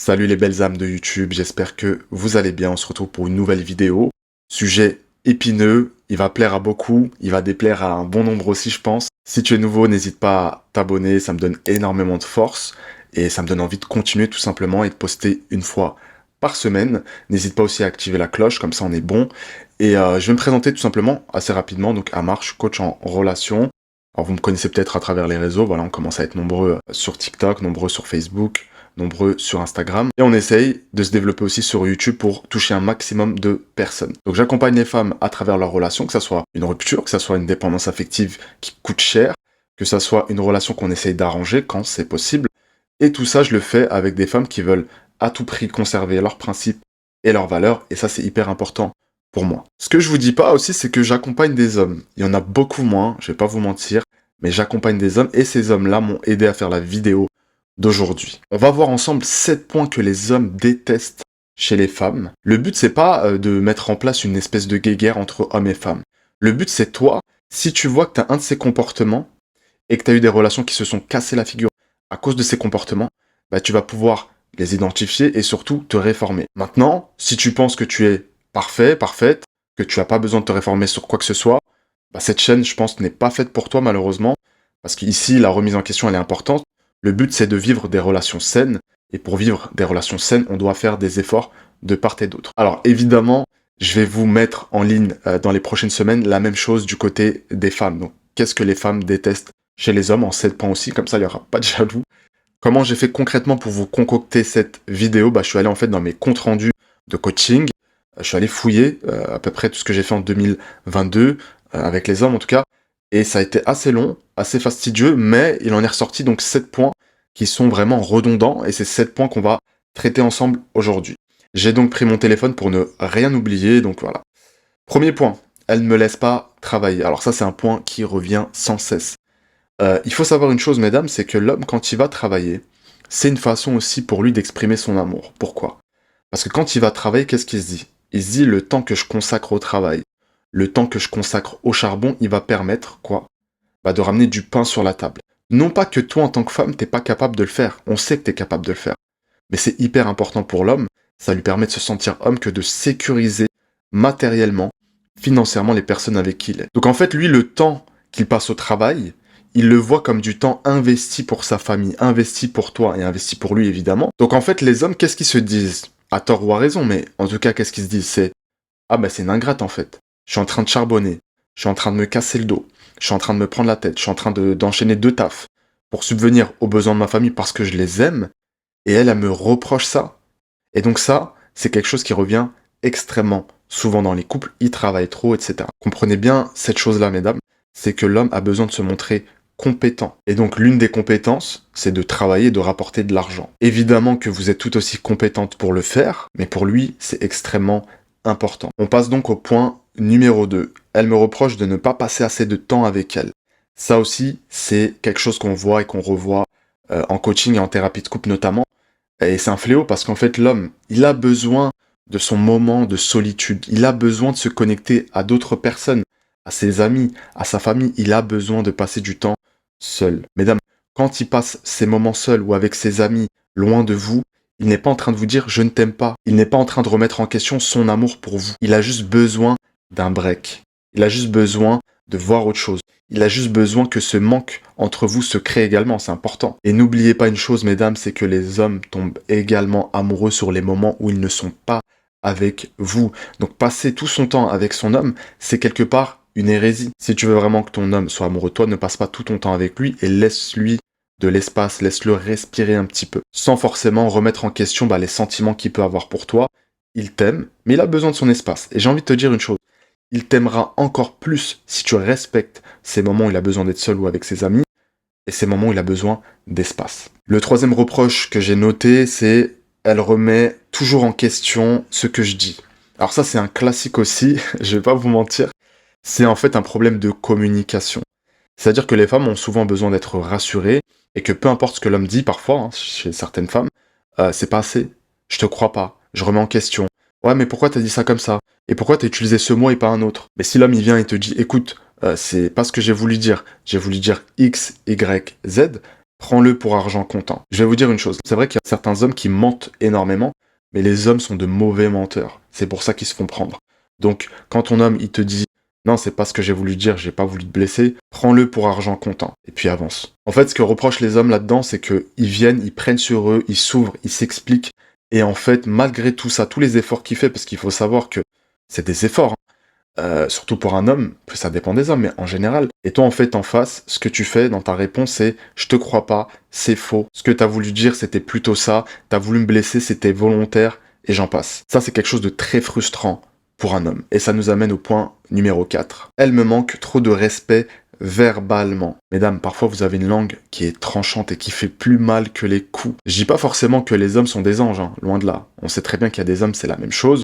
Salut les belles âmes de YouTube, j'espère que vous allez bien, on se retrouve pour une nouvelle vidéo. Sujet épineux, il va plaire à beaucoup, il va déplaire à un bon nombre aussi je pense. Si tu es nouveau, n'hésite pas à t'abonner, ça me donne énormément de force et ça me donne envie de continuer tout simplement et de poster une fois par semaine. N'hésite pas aussi à activer la cloche, comme ça on est bon. Et je vais me présenter tout simplement assez rapidement, donc Amar, je suis coach en relation. Alors vous me connaissez peut-être à travers les réseaux, voilà, on commence à être nombreux sur TikTok, nombreux sur Facebook, nombreux sur Instagram. Et on essaye de se développer aussi sur YouTube pour toucher un maximum de personnes. Donc j'accompagne les femmes à travers leurs relations, que ça soit une rupture, que ça soit une dépendance affective qui coûte cher, que ça soit une relation qu'on essaye d'arranger quand c'est possible. Et tout ça, je le fais avec des femmes qui veulent à tout prix conserver leurs principes et leurs valeurs. Et ça, c'est hyper important pour moi. Ce que je vous dis pas aussi, c'est que j'accompagne des hommes. Il y en a beaucoup moins, je vais pas vous mentir, mais j'accompagne des hommes et ces hommes-là m'ont aidé à faire la vidéo d'aujourd'hui. On va voir ensemble 7 points que les hommes détestent chez les femmes. Le but, c'est pas de mettre en place une espèce de guéguerre entre hommes et femmes. Le but, c'est toi, si tu vois que tu as un de ces comportements et que tu as eu des relations qui se sont cassées la figure à cause de ces comportements, bah, tu vas pouvoir les identifier et surtout te réformer. Maintenant, si tu penses que tu es parfait, parfaite, que tu n'as pas besoin de te réformer sur quoi que ce soit, bah, cette chaîne, je pense, n'est pas faite pour toi malheureusement, parce qu'ici, la remise en question, elle est importante. Le but, c'est de vivre des relations saines, et pour vivre des relations saines, on doit faire des efforts de part et d'autre. Alors évidemment, je vais vous mettre en ligne dans les prochaines semaines la même chose du côté des femmes. Donc, qu'est-ce que les femmes détestent chez les hommes en 7 points aussi, comme ça il n'y aura pas de jaloux. Comment j'ai fait concrètement pour vous concocter cette vidéo? Bah, je suis allé en fait dans mes comptes rendus de coaching, je suis allé fouiller à peu près tout ce que j'ai fait en 2022, avec les hommes en tout cas, et ça a été assez long, assez fastidieux, mais il en est ressorti donc 7 points qui sont vraiment redondants, et c'est 7 points qu'on va traiter ensemble aujourd'hui. J'ai donc pris mon téléphone pour ne rien oublier, donc voilà. Premier point, elle ne me laisse pas travailler. Alors ça, c'est un point qui revient sans cesse. Il faut savoir une chose, mesdames, c'est que l'homme, quand il va travailler, c'est une façon aussi pour lui d'exprimer son amour. Pourquoi? Parce que quand il va travailler, qu'est-ce qu'il se dit? Il se dit, le temps que je consacre au travail, le temps que je consacre au charbon, il va permettre, quoi? Bah, de ramener du pain sur la table. Non pas que toi, en tant que femme, t'es pas capable de le faire. On sait que t'es capable de le faire. Mais c'est hyper important pour l'homme. Ça lui permet de se sentir homme que de sécuriser matériellement, financièrement les personnes avec qui il est. Donc en fait, lui, le temps qu'il passe au travail, il le voit comme du temps investi pour sa famille, investi pour toi et investi pour lui évidemment. Donc en fait, les hommes, qu'est-ce qu'ils se disent? À tort ou à raison, mais en tout cas, qu'est-ce qu'ils se disent? C'est ah bah c'est une ingrate en fait. Je suis en train de charbonner, je suis en train de me casser le dos, je suis en train de me prendre la tête, je suis en train d'enchaîner 2 tafs pour subvenir aux besoins de ma famille parce que je les aime, et elle me reproche ça. Et donc ça, c'est quelque chose qui revient extrêmement souvent dans les couples, ils travaillent trop, etc. Comprenez bien cette chose-là, mesdames, c'est que l'homme a besoin de se montrer compétent. Et donc l'une des compétences, c'est de travailler et de rapporter de l'argent. Évidemment que vous êtes tout aussi compétente pour le faire, mais pour lui, c'est extrêmement important. On passe donc au point numéro 2. Elle me reproche de ne pas passer assez de temps avec elle. Ça aussi, c'est quelque chose qu'on voit et qu'on revoit en coaching et en thérapie de couple notamment. Et c'est un fléau parce qu'en fait, l'homme, il a besoin de son moment de solitude. Il a besoin de se connecter à d'autres personnes, à ses amis, à sa famille. Il a besoin de passer du temps seul. Mesdames, quand il passe ces moments seuls ou avec ses amis, loin de vous, il n'est pas en train de vous dire je ne t'aime pas. Il n'est pas en train de remettre en question son amour pour vous. Il a juste besoin d'un break. Il a juste besoin de voir autre chose. Il a juste besoin que ce manque entre vous se crée également, c'est important. Et n'oubliez pas une chose, mesdames, c'est que les hommes tombent également amoureux sur les moments où ils ne sont pas avec vous. Donc passer tout son temps avec son homme, c'est quelque part une hérésie. Si tu veux vraiment que ton homme soit amoureux de toi, ne passe pas tout ton temps avec lui et laisse-lui de l'espace, laisse-le respirer un petit peu, sans forcément remettre en question les sentiments qu'il peut avoir pour toi. Il t'aime, mais il a besoin de son espace. Et j'ai envie de te dire une chose, il t'aimera encore plus si tu respectes ces moments où il a besoin d'être seul ou avec ses amis, et ces moments où il a besoin d'espace. Le troisième reproche que j'ai noté, c'est elle remet toujours en question ce que je dis. Alors ça, c'est un classique aussi, je vais pas vous mentir, c'est en fait un problème de communication. C'est-à-dire que les femmes ont souvent besoin d'être rassurées, et que peu importe ce que l'homme dit parfois, chez certaines femmes, c'est pas assez, je te crois pas, je remets en question. Ouais, mais pourquoi t'as dit ça comme ça? Et pourquoi t'as utilisé ce mot et pas un autre? Mais si l'homme il vient et te dit, écoute, c'est pas ce que j'ai voulu dire X, Y, Z, prends-le pour argent comptant. Je vais vous dire une chose, c'est vrai qu'il y a certains hommes qui mentent énormément, mais les hommes sont de mauvais menteurs. C'est pour ça qu'ils se font prendre. Donc, quand ton homme, il te dit « Non, c'est pas ce que j'ai voulu dire, j'ai pas voulu te blesser », prends-le pour argent comptant, et puis avance. En fait, ce que reprochent les hommes là-dedans, c'est qu'ils viennent, ils prennent sur eux, ils s'ouvrent, ils s'expliquent, et en fait, malgré tout ça, tous les efforts qu'il fait, parce qu'il faut savoir que c'est des efforts, surtout pour un homme, ça dépend des hommes, mais en général. Et toi, en fait, en face, ce que tu fais dans ta réponse, c'est « je te crois pas, c'est faux, ce que t'as voulu dire, c'était plutôt ça, t'as voulu me blesser, c'était volontaire, et j'en passe ». Ça, c'est quelque chose de très frustrant pour un homme. Et ça nous amène au point numéro 4. Elle me manque trop de respect verbalement. Mesdames, parfois vous avez une langue qui est tranchante et qui fait plus mal que les coups. Je dis pas forcément que les hommes sont des anges, hein, loin de là. On sait très bien qu'il y a des hommes, c'est la même chose.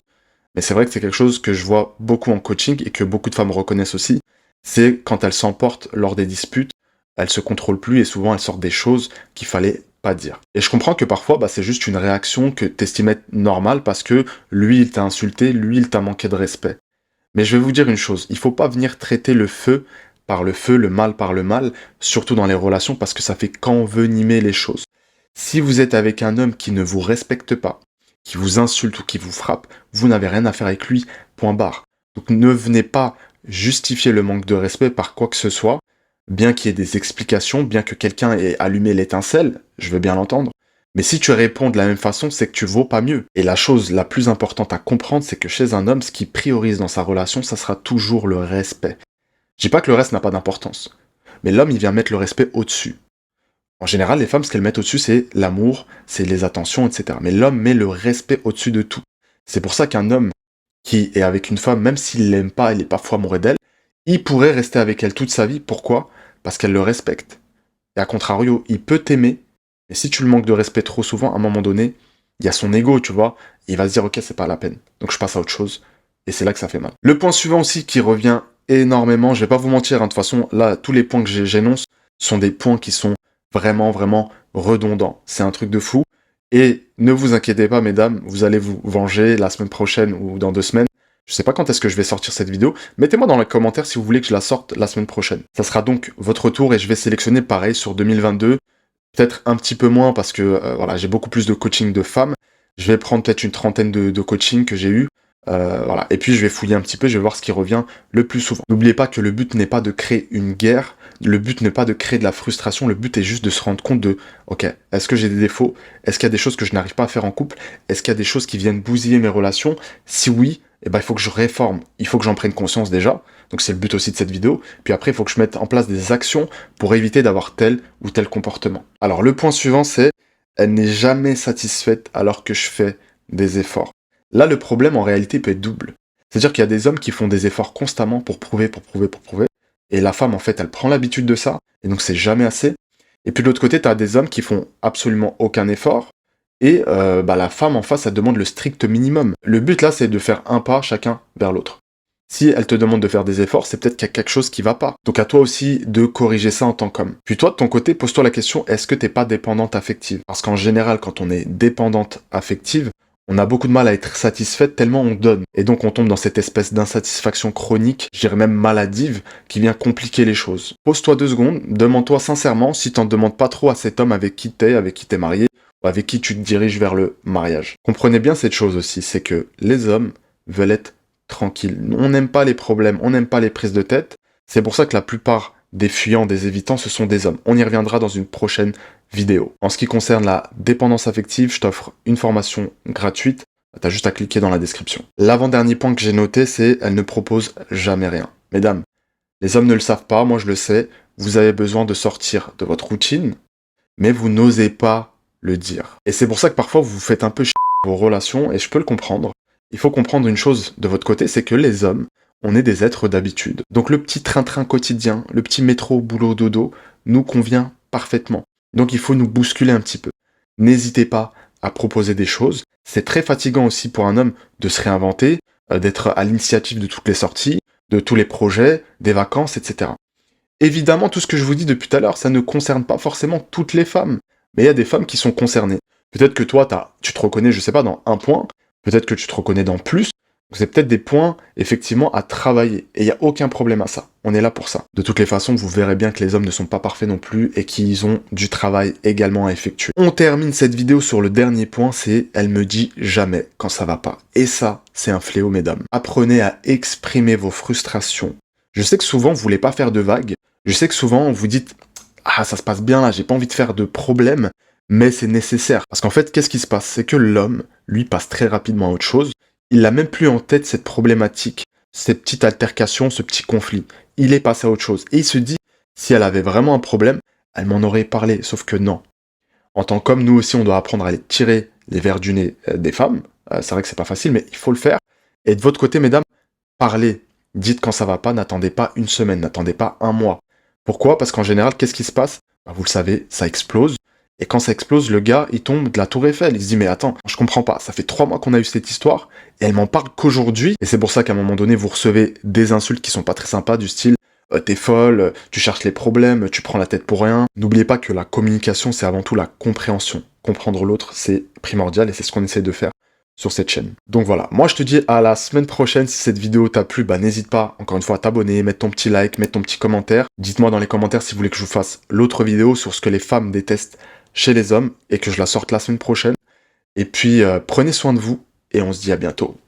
Mais c'est vrai que c'est quelque chose que je vois beaucoup en coaching et que beaucoup de femmes reconnaissent aussi. C'est quand elles s'emportent lors des disputes, elles se contrôlent plus et souvent elles sortent des choses qu'il fallait pas dire. Et je comprends que parfois, c'est juste une réaction que t'estimais normale parce que lui, il t'a insulté, lui, il t'a manqué de respect. Mais je vais vous dire une chose, il faut pas venir traiter le feu par le feu, le mal par le mal, surtout dans les relations parce que ça fait qu'envenimer les choses. Si vous êtes avec un homme qui ne vous respecte pas, qui vous insulte ou qui vous frappe, vous n'avez rien à faire avec lui, point barre. Donc ne venez pas justifier le manque de respect par quoi que ce soit, bien qu'il y ait des explications, bien que quelqu'un ait allumé l'étincelle, je veux bien l'entendre. Mais si tu réponds de la même façon, c'est que tu vaux pas mieux. Et la chose la plus importante à comprendre, c'est que chez un homme, ce qui priorise dans sa relation, ça sera toujours le respect. Je dis pas que le reste n'a pas d'importance, mais l'homme, il vient mettre le respect au-dessus. En général, les femmes, ce qu'elles mettent au-dessus, c'est l'amour, c'est les attentions, etc. Mais l'homme met le respect au-dessus de tout. C'est pour ça qu'un homme qui est avec une femme, même s'il l'aime pas, il est parfois amoureux d'elle, il pourrait rester avec elle toute sa vie. Pourquoi? Parce qu'elle le respecte. Et à contrario, il peut t'aimer, mais si tu le manques de respect trop souvent, à un moment donné, il y a son ego, tu vois, il va se dire, ok, c'est pas la peine. Donc je passe à autre chose, et c'est là que ça fait mal. Le point suivant aussi qui revient énormément, je vais pas vous mentir, hein, de toute façon, là, tous les points que j'énonce sont des points qui sont vraiment redondant. C'est un truc de fou. Et ne vous inquiétez pas, mesdames, vous allez vous venger la semaine prochaine ou dans 2 semaines. Je sais pas quand est-ce que je vais sortir cette vidéo. Mettez-moi dans les commentaires si vous voulez que je la sorte la semaine prochaine. Ça sera donc votre tour et je vais sélectionner pareil sur 2022. Peut-être un petit peu moins parce que voilà, j'ai beaucoup plus de coaching de femmes. Je vais prendre peut-être une trentaine de coachings que j'ai eu. Voilà. Et puis je vais fouiller un petit peu, je vais voir ce qui revient le plus souvent. N'oubliez pas que le but n'est pas de créer une guerre, le but n'est pas de créer de la frustration, le but est juste de se rendre compte de ok, est-ce que j'ai des défauts? Est-ce qu'il y a des choses que je n'arrive pas à faire en couple? Est-ce qu'il y a des choses qui viennent bousiller mes relations? Si oui, eh ben, il faut que je réforme, il faut que j'en prenne conscience déjà. Donc c'est le but aussi de cette vidéo. Puis après, il faut que je mette en place des actions pour éviter d'avoir tel ou tel comportement. Alors le point suivant, c'est elle n'est jamais satisfaite alors que je fais des efforts. Là, le problème, en réalité, peut être double. C'est-à-dire qu'il y a des hommes qui font des efforts constamment pour prouver. Et la femme, en fait, elle prend l'habitude de ça. Et donc, c'est jamais assez. Et puis, de l'autre côté, tu as des hommes qui font absolument aucun effort. Et la femme, en face, elle demande le strict minimum. Le but, là, c'est de faire un pas chacun vers l'autre. Si elle te demande de faire des efforts, c'est peut-être qu'il y a quelque chose qui va pas. Donc, à toi aussi de corriger ça en tant qu'homme. Puis toi, de ton côté, pose-toi la question, est-ce que t'es pas dépendante affective? Parce qu'en général, quand on est dépendante affective, on a beaucoup de mal à être satisfaite tellement on donne. Et donc on tombe dans cette espèce d'insatisfaction chronique, je dirais même maladive, qui vient compliquer les choses. Pose-toi 2 secondes, demande-toi sincèrement si t'en demandes pas trop à cet homme avec qui t'es marié, ou avec qui tu te diriges vers le mariage. Comprenez bien cette chose aussi, c'est que les hommes veulent être tranquilles. On n'aime pas les problèmes, on n'aime pas les prises de tête. C'est pour ça que la plupart des fuyants, des évitants, ce sont des hommes. On y reviendra dans une prochaine vidéo. En ce qui concerne la dépendance affective, je t'offre une formation gratuite. T'as juste à cliquer dans la description. L'avant-dernier point que j'ai noté, c'est elle ne propose jamais rien. Mesdames, les hommes ne le savent pas, moi je le sais. Vous avez besoin de sortir de votre routine, mais vous n'osez pas le dire. Et c'est pour ça que parfois vous vous faites un peu chier vos relations, et je peux le comprendre. Il faut comprendre une chose de votre côté, c'est que les hommes, on est des êtres d'habitude. Donc le petit train-train quotidien, le petit métro, boulot, dodo, nous convient parfaitement. Donc il faut nous bousculer un petit peu. N'hésitez pas à proposer des choses. C'est très fatigant aussi pour un homme de se réinventer, d'être à l'initiative de toutes les sorties, de tous les projets, des vacances, etc. Évidemment, tout ce que je vous dis depuis tout à l'heure, ça ne concerne pas forcément toutes les femmes. Mais il y a des femmes qui sont concernées. Peut-être que toi, tu te reconnais, je sais pas, dans un point. Peut-être que tu te reconnais dans plus. C'est peut-être des points, effectivement, à travailler. Et il n'y a aucun problème à ça. On est là pour ça. De toutes les façons, vous verrez bien que les hommes ne sont pas parfaits non plus et qu'ils ont du travail également à effectuer. On termine cette vidéo sur le dernier point, c'est « elle me dit jamais quand ça va pas ». Et ça, c'est un fléau, mesdames. Apprenez à exprimer vos frustrations. Je sais que souvent, vous voulez pas faire de vagues. Je sais que souvent, vous dites « ah, ça se passe bien là, j'ai pas envie de faire de problème ». Mais c'est nécessaire. Parce qu'en fait, qu'est-ce qui se passe? C'est que l'homme, lui, passe très rapidement à autre chose. Il n'a même plus en tête cette problématique, cette petite altercation, ce petit conflit. Il est passé à autre chose. Et il se dit, si elle avait vraiment un problème, elle m'en aurait parlé. Sauf que non. En tant qu'homme, nous aussi, on doit apprendre à aller tirer les vers du nez des femmes. C'est vrai que c'est pas facile, mais il faut le faire. Et de votre côté, mesdames, parlez. Dites quand ça va pas, n'attendez pas une semaine, n'attendez pas un mois. Pourquoi? Parce qu'en général, qu'est-ce qui se passe? Vous le savez, ça explose. Et quand ça explose, le gars, il tombe de la tour Eiffel. Il se dit, mais attends, je comprends pas. Ça fait 3 mois qu'on a eu cette histoire, et elle m'en parle qu'aujourd'hui. Et c'est pour ça qu'à un moment donné, vous recevez des insultes qui sont pas très sympas, du style, t'es folle, tu cherches les problèmes, tu prends la tête pour rien. N'oubliez pas que la communication, c'est avant tout la compréhension. Comprendre l'autre, c'est primordial, et c'est ce qu'on essaie de faire sur cette chaîne. Donc voilà, moi je te dis à la semaine prochaine. Si cette vidéo t'a plu, n'hésite pas, encore une fois, à t'abonner, mettre ton petit like, mettre ton petit commentaire. Dites-moi dans les commentaires si vous voulez que je vous fasse l'autre vidéo sur ce que les femmes détestent chez les hommes, et que je la sorte la semaine prochaine. Et puis, prenez soin de vous, et on se dit à bientôt.